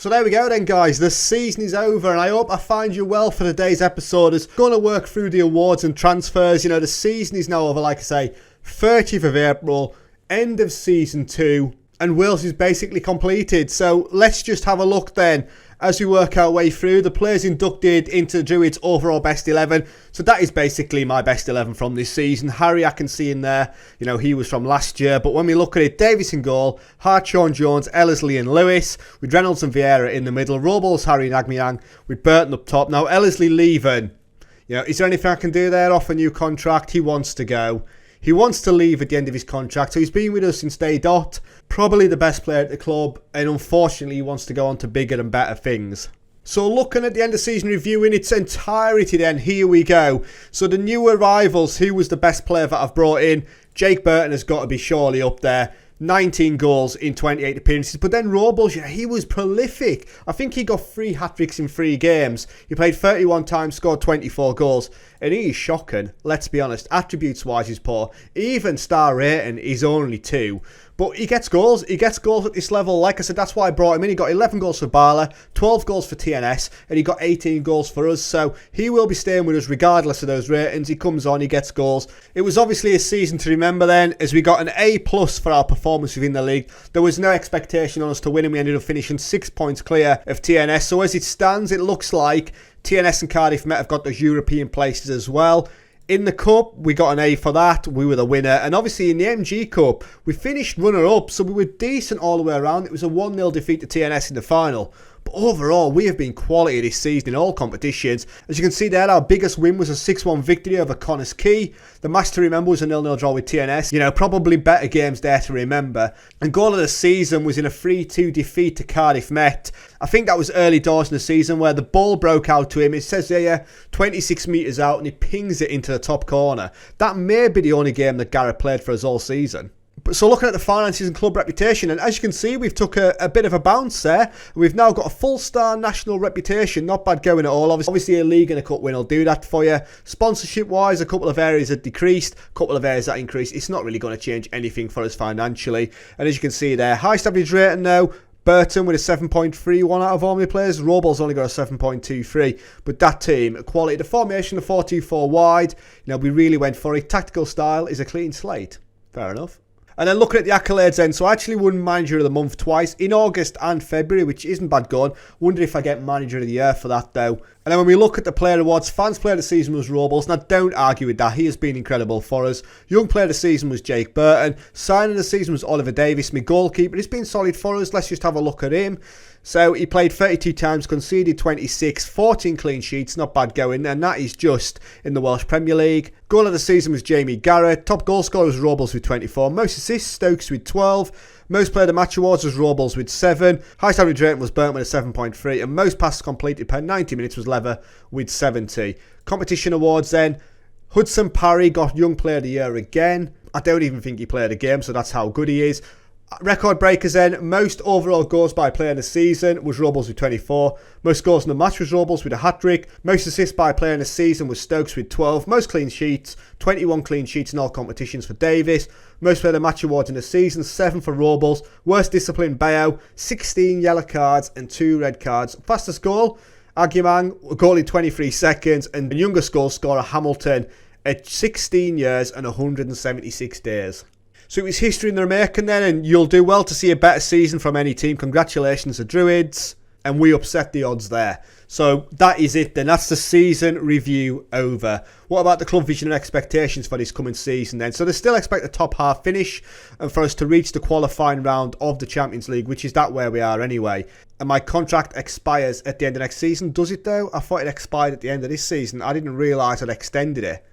So there we go then, guys. The season is over, and I hope I find you well for today's episode. It's going to work through the awards and transfers. You know, the season is now over, like I say, 30th of April, end of season 2, and Wales is basically completed. So let's just have a look then as we work our way through. The players inducted into the Druids overall best 11. So that is basically my best 11 from this season. Harry, I can see in there, you know, he was from last year. But when we look at it, Davies in goal, Hart, Sean Jones, Ellerslie and Lewis, with Reynolds and Vieira in the middle, Robles, Harry and Aubameyang, with Burton up top. Now, Ellerslie leaving. You know, is there anything I can do there? Off a new contract. He wants to go. He wants to leave at the end of his contract, so he's been with us since day dot. Probably the best player at the club, and unfortunately he wants to go on to bigger and better things. So looking at the end of season review in its entirety then, here we go. So the new arrivals, who was the best player that I've brought in? Jake Burton has got to be surely up there. 19 goals in 28 appearances. But then Robles, yeah, he was prolific. I think he got 3 hat-tricks in 3 games. He played 31 times, scored 24 goals. And he is shocking, let's be honest. Attributes-wise, he's poor. Even star rating is only 2. But he gets goals. He gets goals at this level. Like I said, that's why I brought him in. He got 11 goals for Barla, 12 goals for TNS, and he got 18 goals for us. So he will be staying with us regardless of those ratings. He comes on, he gets goals. It was obviously a season to remember then, as we got an A+ for our performance within the league. There was no expectation on us to win, and we ended up finishing 6 points clear of TNS. So as it stands, it looks like TNS and Cardiff Met have got those European places as well. In the Cup, we got an A for that. We were the winner. And obviously in the MG Cup, we finished runner-up, so we were decent all the way around. It was a 1-0 defeat to TNS in the final. But overall, we have been quality this season in all competitions. As you can see there, our biggest win was a 6-1 victory over Connors Key. The match to remember was a 0-0 draw with TNS. You know, probably better games there to remember. And goal of the season was in a 3-2 defeat to Cardiff Met. I think that was early doors in the season where the ball broke out to him. It says there, 26 metres out, and he pings it into the top corner. That may be the only game that Garrett played for us all season. So looking at the finances and club reputation, and as you can see, we've took a bit of a bounce there. We've now got a full-star national reputation. Not bad going at all. Obviously, a league and a cup win will do that for you. Sponsorship-wise, a couple of areas that decreased, a couple of areas that increased. It's not really going to change anything for us financially. And as you can see there, highest average rating now, Burton with a 7.31 out of all my players. Robles only got a 7.23. But that team, quality, the formation, the 4-2-4 wide, you know, we really went for it. Tactical style is a clean slate. Fair enough. And then looking at the accolades then, so I actually won Manager of the Month twice, in August and February, which isn't bad going. Wonder if I get Manager of the Year for that though. And then when we look at the player awards, Fans Player of the Season was Robles. Now don't argue with that, he has been incredible for us. Young Player of the Season was Jake Burton. Signing of the Season was Oliver Davis. My goalkeeper, he's been solid for us. Let's just have a look at him. So he played 32 times, conceded 26, 14 clean sheets, not bad going, and that is just in the Welsh Premier League. Goal of the season was Jamie Garrett. Top goal scorer was Robles with 24. Most assists, Stokes with 12. Most player of the match awards was Robles with 7. Highest average rating was Burton with a 7.3. And most passes completed per 90 minutes was Lever with 70. Competition awards then. Hudson Parry got Young Player of the Year again. I don't even think he played a game, so that's how good he is. Record breakers then, most overall goals by player in the season was Robles with 24. Most goals in the match was Robles with a hat-trick. Most assists by player in the season was Stokes with 12. Most clean sheets, 21 clean sheets in all competitions for Davis. Most player of the match awards in the season, 7 for Robles. Worst discipline, Bayo, 16 yellow cards and 2 red cards. Fastest goal, Aubameyang, a goal in 23 seconds. And the youngest goal scorer, Hamilton, at 16 years and 176 days. So it was history in the making then, and you'll do well to see a better season from any team. Congratulations to Druids, and we upset the odds there. So that is it then. That's the season review over. What about the club vision and expectations for this coming season then? So they still expect a top half finish and for us to reach the qualifying round of the Champions League, which is that where we are anyway. And my contract expires at the end of next season. Does it though? I thought it expired at the end of this season. I didn't realise I'd extended it.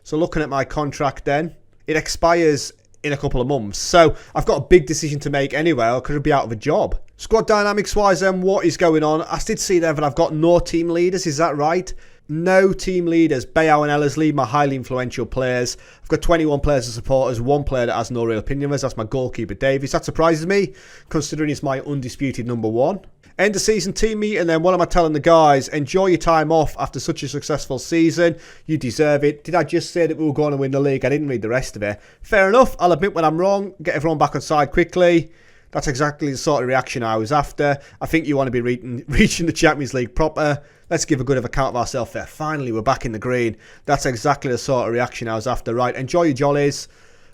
So looking at my contract then, it expires in a couple of months. So I've got a big decision to make anyway, or could be out of a job. Squad dynamics wise then, what is going on? I did see there that I've got no team leaders, is that right? No team leaders. Bayo and Ellerslie, my highly influential players. I've got 21 players as supporters, 1 player that has no real opinion of us. That's my goalkeeper Davies. That surprises me, considering he's my undisputed number 1. End of season team meeting, and then what am I telling the guys? Enjoy your time off after such a successful season. You deserve it. Did I just say that we were going to win the league? I didn't read the rest of it. Fair enough. I'll admit when I'm wrong. Get everyone back on side quickly. That's exactly the sort of reaction I was after. I think you want to be reaching the Champions League proper. Let's give a good of account of ourselves there. Finally, we're back in the green. That's exactly the sort of reaction I was after. Right, enjoy your jollies,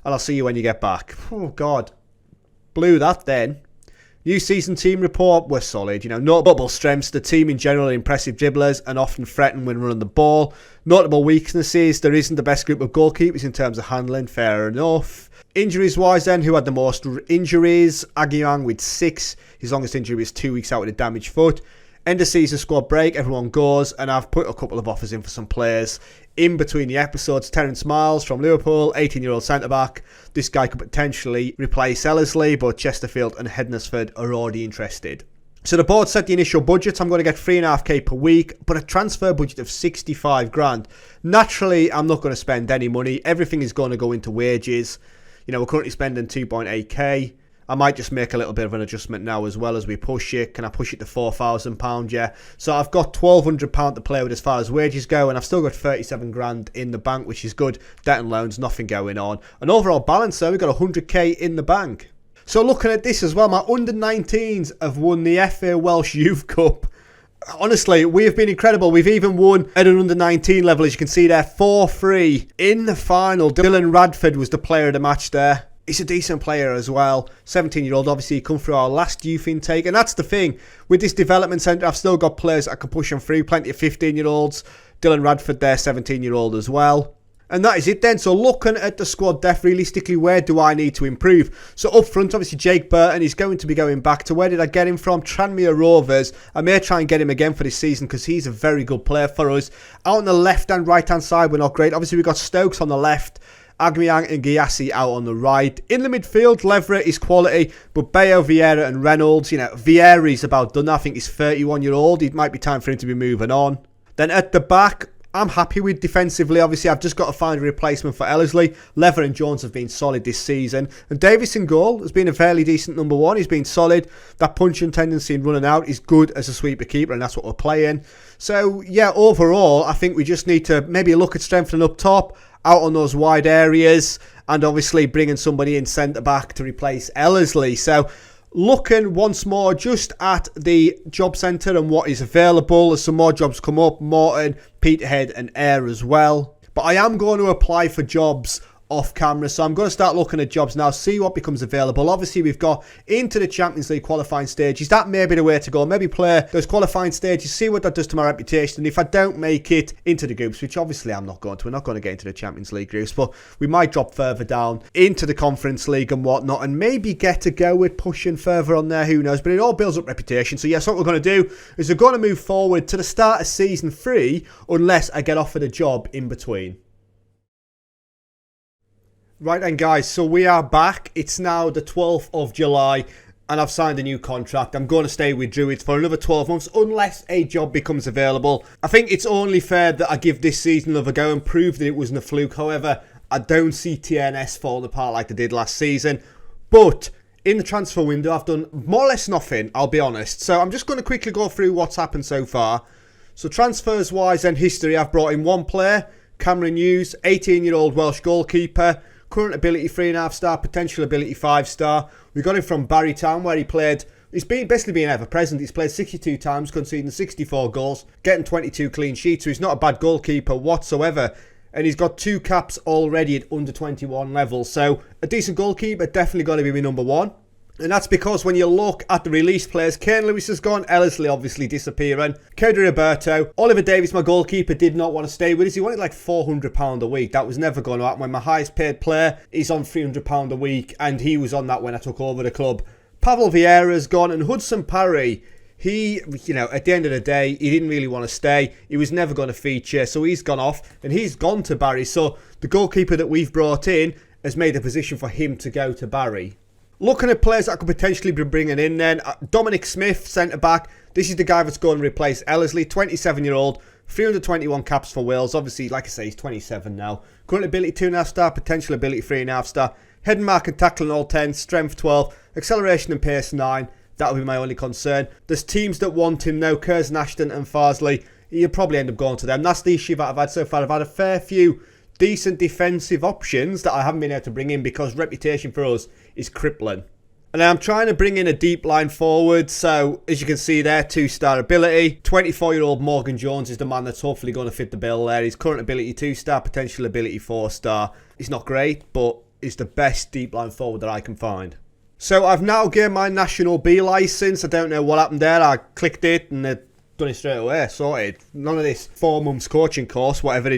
and I'll see you when you get back. Oh, God. Blew that then. New season team report, we're solid. Notable strengths, the team in general impressive dribblers and often threaten when running the ball. Notable weaknesses, there isn't the best group of goalkeepers in terms of handling, fair enough. Injuries wise then, who had the most injuries? Aguiang with 6. His longest injury was 2 weeks out with a damaged foot. End of season squad break, everyone goes, and I've put a couple of offers in for some players. In between the episodes, Terence Miles from Liverpool, 18-year-old centre-back. This guy could potentially replace Ellerslie, but Chesterfield and Hednesford are already interested. So the board set the initial budget. I'm going to get 3.5k per week, but a transfer budget of 65 grand. Naturally, I'm not going to spend any money. Everything is going to go into wages. We're currently spending 2.8k. I might just make a little bit of an adjustment now as well as we push it. Can I push it to £4,000? Yeah. So I've got £1,200 to play with as far as wages go, and I've still got 37 grand in the bank, which is good. Debt and loans, nothing going on. An overall balance there, we've got 100k in the bank. So looking at this as well, my under-19s have won the FA Welsh Youth Cup. Honestly, we have been incredible. We've even won at an under-19 level, as you can see there, 4-3 in the final. Dylan Radford was the player of the match there. He's a decent player as well. 17-year-old, obviously, he come through our last youth intake. And that's the thing. With this development centre, I've still got players that can push them through. Plenty of 15-year-olds. Dylan Radford there, 17-year-old as well. And that is it then. So looking at the squad depth, realistically, where do I need to improve? So up front, obviously, Jake Burton is going to be going back to, where did I get him from? Tranmere Rovers. I may try and get him again for this season because he's a very good player for us. Out on the left and right-hand side, we're not great. Obviously, we've got Stokes on the left. Aguiang and Gyasi out on the right. In the midfield, Leverett is quality, but Bayo, Vieira and Reynolds, Vieira's about done. I think he's 31-year-old. It might be time for him to be moving on. Then at the back, I'm happy with defensively. Obviously, I've just got to find a replacement for Ellerslie. Lever and Jones have been solid this season. And Davis in goal has been a fairly decent number one. He's been solid. That punching tendency and running out is good as a sweeper keeper, and that's what we're playing. So, yeah, overall, I think we just need to maybe look at strengthening up top, out on those wide areas, and obviously bringing somebody in centre-back to replace Ellerslie. So, looking once more just at the job centre and what is available. As some more jobs come up, Morton, Peterhead and Ayr as well. But I am going to apply for jobs off camera, so I'm going to start looking at jobs now, see what becomes available. Obviously, we've got into the Champions League qualifying stages. That may be the way to go. Maybe play those qualifying stages, see what that does to my reputation. And if I don't make it into the groups, which obviously I'm not going to, we're not going to get into the Champions League groups, but we might drop further down into the Conference League and whatnot, and maybe get to go with pushing further on there, who knows. But it all builds up reputation. So yes, what we're going to do is we're going to move forward to the start of Season 3, unless I get offered a job in between. Right then guys, so we are back. It's now the 12th of July and I've signed a new contract. I'm going to stay with Druids for another 12 months unless a job becomes available. I think it's only fair that I give this season another go and prove that it wasn't a fluke. However, I don't see TNS falling apart like they did last season. But in the transfer window, I've done more or less nothing, I'll be honest. So I'm just going to quickly go through what's happened so far. So transfers wise and history, I've brought in one player, Cameron Hughes, 18-year-old Welsh goalkeeper. Current ability 3.5 star, potential ability 5 star. We got him from Barrytown where he played. He's basically been ever present. He's played 62 times, conceding 64 goals, getting 22 clean sheets. So he's not a bad goalkeeper whatsoever. And he's got 2 caps already at under 21 level. So a decent goalkeeper, definitely going to be my number one. And that's because when you look at the released players, Kane Lewis has gone, Ellerslie obviously disappearing, Cody Roberto, Oliver Davis, my goalkeeper, did not want to stay with us. He wanted like £400 a week. That was never going to happen. When my highest paid player is on £300 a week, and he was on that when I took over the club. Pavel Vieira's gone, and Hudson Parry, he, at the end of the day, he didn't really want to stay. He was never going to feature, so he's gone off, and he's gone to Barry. So the goalkeeper that we've brought in has made a position for him to go to Barry. Looking at players that I could potentially be bringing in then, Dominic Smith, centre-back. This is the guy that's going to replace Ellerslie, 27-year-old, 321 caps for Wales. Obviously, like I say, he's 27 now. Current ability 2.5 star, potential ability 3.5 star. Head and mark and tackling all 10, strength 12, acceleration and pace 9. That would be my only concern. There's teams that want him now, Curzon, Ashton and Farsley. You'll probably end up going to them. That's the issue that I've had so far. I've had a fair few decent defensive options that I haven't been able to bring in because reputation for us is crippling. And I'm trying to bring in a deep line forward. So, as you can see there, 2-star ability. 24-year-old Morgan Jones is the man that's hopefully going to fit the bill there. His current ability 2-star, potential ability 4-star. He's not great, but he's the best deep line forward that I can find. So, I've now gained my National B license. I don't know what happened there. I clicked it and they've done it straight away. Sorted. None of this 4 months coaching course, whatever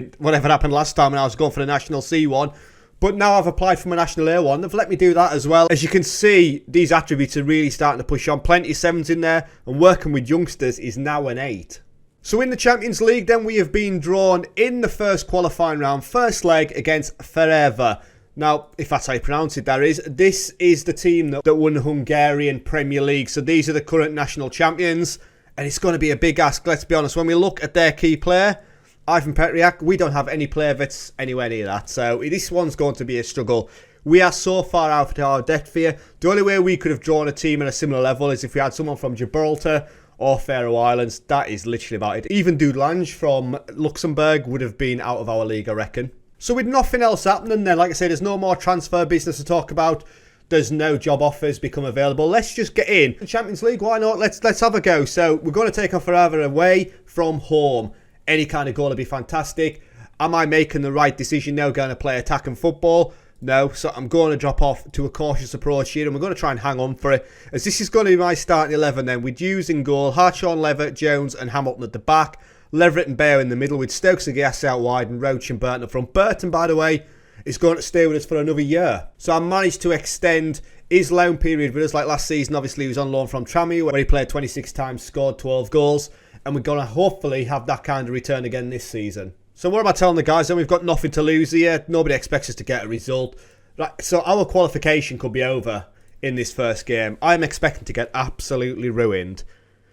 happened last time when I was going for the National C one. But now I've applied for my National A one, they've let me do that as well. As you can see, these attributes are really starting to push on. Plenty of 7s in there, and working with youngsters is now an 8. So in the Champions League then, we have been drawn in the first qualifying round, first leg against Forever. Now, if that's how you pronounce it, this is the team that won the Hungarian Premier League. So these are the current national champions, and it's going to be a big ask, let's be honest. When we look at their key player, Ivan Petriak, we don't have any player that's anywhere near that. So this one's going to be a struggle. We are so far out of our depth here. The only way we could have drawn a team at a similar level is if we had someone from Gibraltar or Faroe Islands. That is literally about it. Even Dudelange from Luxembourg would have been out of our league, I reckon. So with nothing else happening then, like I said, there's no more transfer business to talk about. There's no job offers become available. Let's just get in. The Champions League, why not? Let's have a go. So we're going to take on Forever away from home. Any kind of goal would be fantastic. Am I making the right decision now, going to play attacking football? No, so I'm going to drop off to a cautious approach here, and we're going to try and hang on for it. As this is going to be my starting 11 then, with Hughes in goal, Hartshorn, Levitt, Jones and Hamilton at the back, Leverett and Bayo in the middle, with Stokes and Gas out wide, and Roach and Burton up front. Burton, by the way, is going to stay with us for another year. So I managed to extend his loan period with us, like last season. Obviously, he was on loan from Tranmere, where he played 26 times, scored 12 goals. And we're going to hopefully have that kind of return again this season. So what am I telling the guys then? We've got nothing to lose here. Nobody expects us to get a result. Right, so our qualification could be over in this first game. I'm expecting to get absolutely ruined.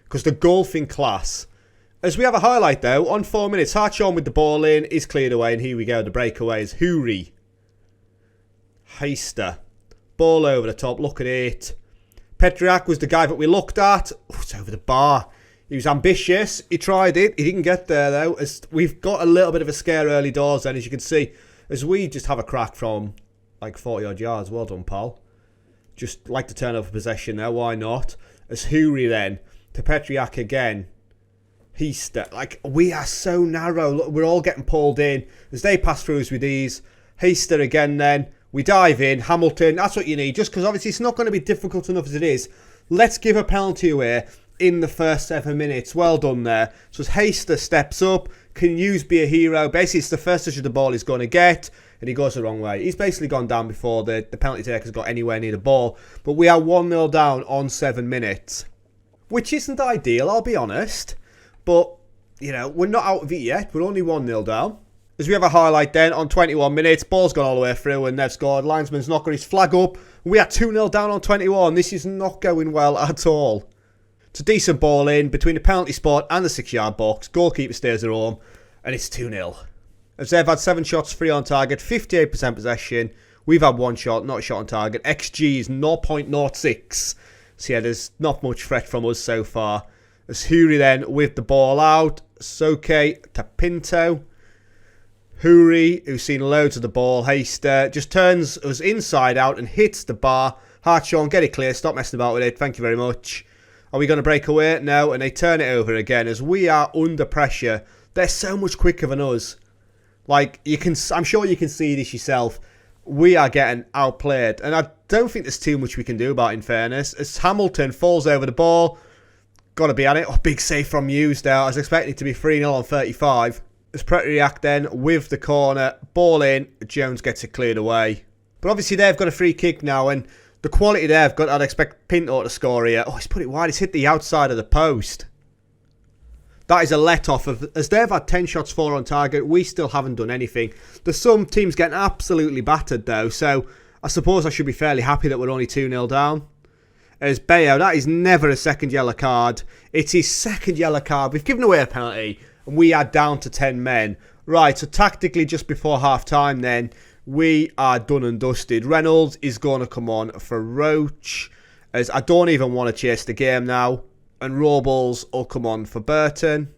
Because the golfing class. As we have a highlight though, on 4 minutes, Hartshorn with the ball in, is cleared away. And here we go, the breakaway is Houri. Heister. Ball over the top, look at it. Petriak was the guy that we looked at. Oh, it's over the bar. He was ambitious. He tried it. He didn't get there, though. As we've got a little bit of a scare early doors then, as you can see. As we just have a crack from, like, 40-odd yards. Well done, pal. Just like to turn over possession there. Why not? As Houri then, to Petriak again. Like, we are so narrow. Look, we're all getting pulled in. As they pass through us with ease. Heister again then. We dive in. Hamilton. That's what you need. Just because, obviously, it's not going to be difficult enough as it is. Let's give a penalty away in the first 7 minutes. Well done there. So as Heister steps up, can Hughes be a hero? Basically, it's the first touch of the ball he's going to get, and he goes the wrong way. He's basically gone down before the penalty taker's got anywhere near the ball. But we are 1-0 down on 7 minutes, which isn't ideal, I'll be honest. But, you know, we're not out of it yet. We're only 1-0 down. As we have a highlight then, on 21 minutes, ball's gone all the way through and they've scored. Linesman's not got his flag up. We are 2-0 down on 21. This is not going well at all. It's a decent ball in between the penalty spot and the 6-yard box. Goalkeeper stays at home, and it's 2-0. As they've had 7 shots, 3 on target, 58% possession. We've had 1 shot, not a shot on target. XG is 0.06. So yeah, there's not much threat from us so far. As Houri then with the ball out. Soke to Pinto. Houri, who's seen loads of the ball. Heister just turns us inside out and hits the bar. Hartshorn, get it clear. Stop messing about with it. Thank you very much. Are we going to break away? No, and they turn it over again as we are under pressure. They're so much quicker than us. Like, I'm sure you can see this yourself. We are getting outplayed, and I don't think there's too much we can do about it, in fairness. As Hamilton falls over the ball, got to be on it. Oh, big save from Hughes there. I was expecting it to be 3-0 on 35. As Petriak then with the corner, ball in, Jones gets it cleared away. But obviously they've got a free kick now, and the quality they've got, I'd expect Pinto to score here. Oh, he's put it wide. He's hit the outside of the post. That is a let-off. As they've had 10 shots, 4 on target, we still haven't done anything. There's some teams getting absolutely battered, though. So I suppose I should be fairly happy that we're only 2-0 down. As Bayo, that is never a second yellow card. It's his second yellow card. We've given away a penalty, and we are down to 10 men. Right, so tactically, just before half-time then, we are done and dusted. Reynolds is going to come on for Roach, as I don't even want to chase the game now. And Robles will come on for Burton. And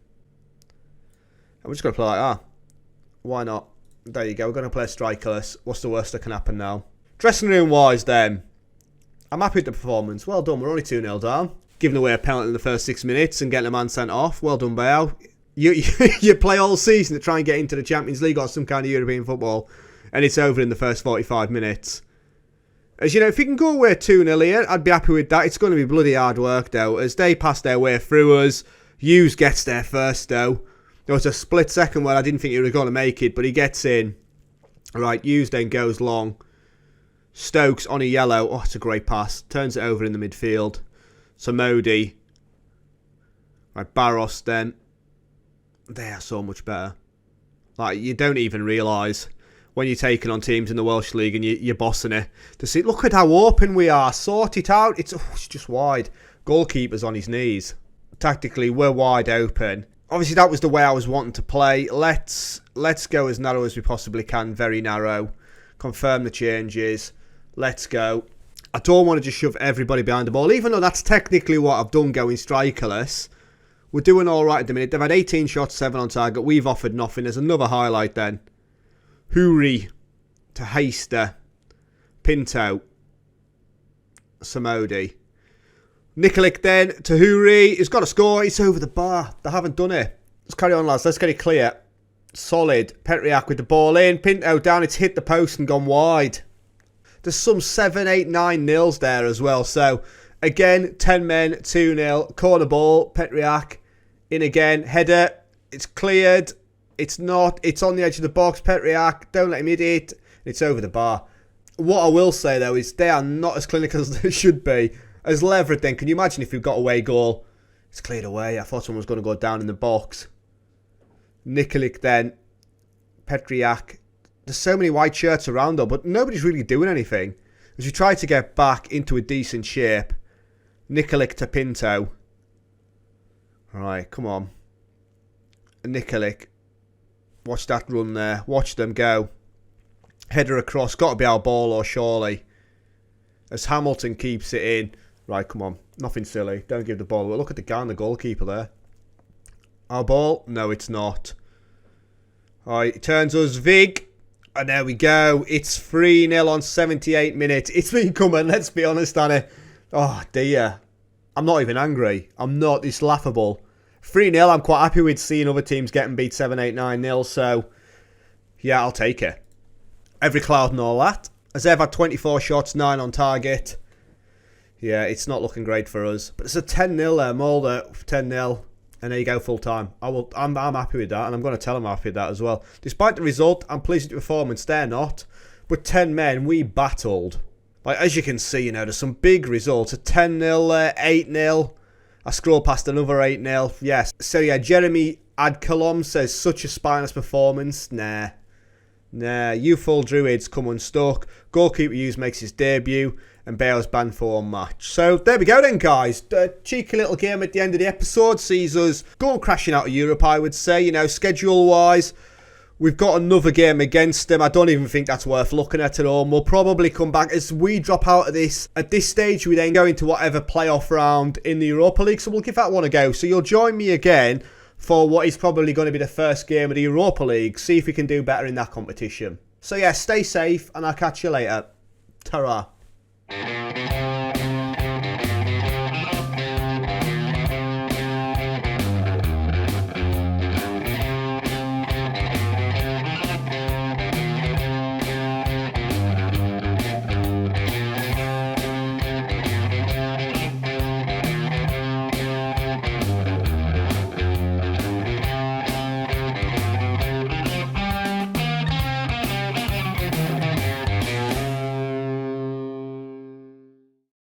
we're just going to play like that. Why not? There you go. We're going to play strikerless. What's the worst that can happen now? Dressing room wise then, I'm happy with the performance. Well done. We're only 2-0 down. Giving away a penalty in the first 6 minutes and getting a man sent off. Well done, Bayao. You play all season to try and get into the Champions League or some kind of European football, and it's over in the first 45 minutes. As you know, if you can go away 2-0 here, I'd be happy with that. It's going to be bloody hard work, though, as they pass their way through us. Hughes gets there first, though. There was a split second where I didn't think he was going to make it, but he gets in. Right, Hughes then goes long. Stokes on a yellow. Oh, it's a great pass. Turns it over in the midfield. So Modi. Right, Barros then. They are so much better. Like, you don't even realise when you're taking on teams in the Welsh League and you're bossing it. To see, look at how open we are. Sort it out. It's just wide. Goalkeeper's on his knees. Tactically, we're wide open. Obviously, that was the way I was wanting to play. Let's go as narrow as we possibly can. Very narrow. Confirm the changes. Let's go. I don't want to just shove everybody behind the ball, even though that's technically what I've done going strikerless. We're doing all right at the minute. They've had 18 shots, 7 on target. We've offered nothing. There's another highlight then. Houri to Heister. Pinto. Samodi. Nikolic then to Houri. He's got to score. It's over the bar. They haven't done it. Let's carry on, lads. Let's get it clear. Solid. Petriak with the ball in. Pinto down. It's hit the post and gone wide. There's some 7, 8, 9 nils there as well. So, again, 10 men, 2-0. Corner ball. Petriak. In again. Header. It's cleared. It's not. It's on the edge of the box. Petriak. Don't let him hit it. It's over the bar. What I will say, though, is they are not as clinical as they should be. As Leverett then, can you imagine if we've got away goal? It's cleared away. I thought someone was going to go down in the box. Nikolic then. Petriak. There's so many white shirts around though, but nobody's really doing anything. As we try to get back into a decent shape. Nikolic to Pinto. Alright, come on. Nikolic. Watch that run there. Watch them go. Header across. Got to be our ball or surely. As Hamilton keeps it in. Right, come on. Nothing silly. Don't give the ball away. Look at the guy and the goalkeeper there. Our ball? No, it's not. Alright, it turns us Vig. And there we go. It's 3-0 on 78 minutes. It's been coming, let's be honest, Annie. Oh, dear. I'm not even angry. I'm not. It's laughable. 3-0, I'm quite happy with seeing other teams getting beat 7-8, 9-0. So, yeah, I'll take it. Every cloud and all that. As they've had 24 shots, 9 on target. Yeah, it's not looking great for us. But it's a 10-0 there, Mulder. 10-0. And there you go, full time. I'm happy with that, and I'm going to tell them I'm happy with that as well. Despite the result, I'm pleased with the performance. They're not. But 10 men, we battled. Like, as you can see, you know, there's some big results. A 10-0 there, 8-0. I scroll past another 8-0. Yes. So, yeah, Jeremy Adkalom says, such a spineless performance. Nah. Youthful Druids come unstuck. Goalkeeper Hughes makes his debut. And Bale's banned for one match. So there we go then, guys. A cheeky little game at the end of the episode sees us going crashing out of Europe, I would say. You know, schedule-wise, we've got another game against them. I don't even think that's worth looking at all. We'll probably come back as we drop out of this. At this stage, we then go into whatever playoff round in the Europa League. So we'll give that one a go. So you'll join me again for what is probably going to be the first game of the Europa League. See if we can do better in that competition. So yeah, stay safe and I'll catch you later. Ta-ra.